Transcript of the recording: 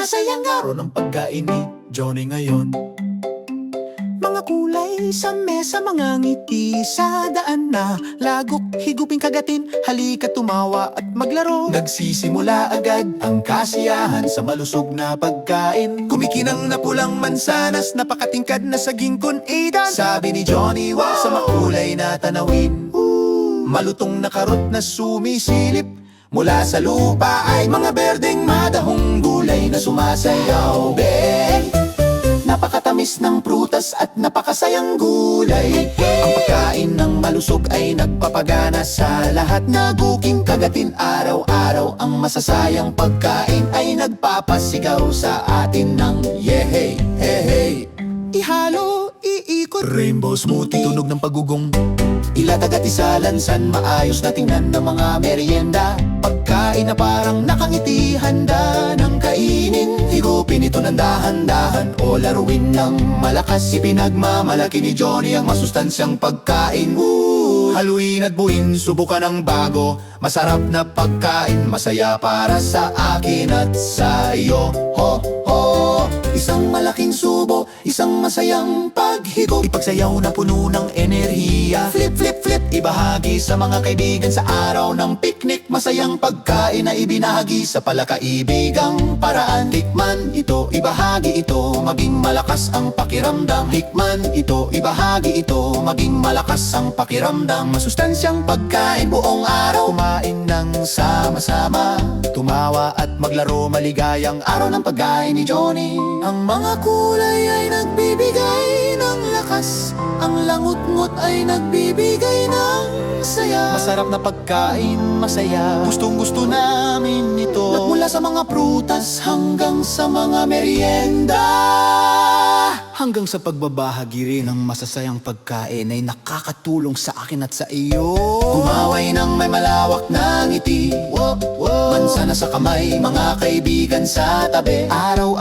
masayang araw ng pagkain ni Johnny ngayon. Mga kulay sa mesa, mga ngiti sa daan na lagok, higupin kagatin, halika tumawa at maglaro. Nagsisimula agad ang kasiyahan sa malusog na pagkain. Kumikinang na pulang mansanas, napakatingkad na saging kun-idan. Sabi ni Johnny, wow, sa makulay na tanawin. Malutong na karot na sumisilip mula sa lupa ay mga berdeng madahong gulay na sumasayaw. Napakatamis ng prutas at napakasayang gulay. Ang pagkain ng malusog ay nagpapagana sa lahat. Naguking kagatin araw-araw. Ang masasayang pagkain ay nagpapasigaw sa atin ng yehey, hehey. Ihalo, iikot, rainbow smoothie, tunog ng pagugong. Ilatag at isalansan, maayos na tingnan ng mga merienda. Pagkain na parang nakangiti, handa ng kainin. Higupin ito ng dahan-dahan o laruin ng malakas. Ipinagmamalaki ni Johnny ang masustansyang pagkain. Haluin at buuin, subukan ng bago. Masarap na pagkain, masaya para sa akin at sa iyo. Ho, ho! Isang malaking subo, isang masayang paghigop. Ipagsayaw na puno ng enerhiya. Flip, flip, flip, ibahagi sa mga kaibigan sa araw ng picnic. Masayang pagkain na ibinahagi sa palakaibigang paraan. Tikman ito, ibahagi ito, maging malakas ang pakiramdam. Tikman ito, ibahagi ito, maging malakas ang pakiramdam. Masustansyang pagkain buong araw. Kumain ng sama-sama, tumawa at maglaro, maligayang araw ng pagkain ni Johnny. Ang mga kulay ay nagbibigay ng lakas, ang langut-ngut ay nagbibigay ng saya. Masarap na pagkain, masaya, gustong-gusto namin ito. Nagmula sa mga prutas hanggang sa mga merienda, hanggang sa pagbabahagi rin ng masasayang pagkain ay nakakatulong sa akin at sa iyo. Kumaway ng may malawak na ngiti, mansa na sa kamay, mga kaibigan sa tabi. Araw-araw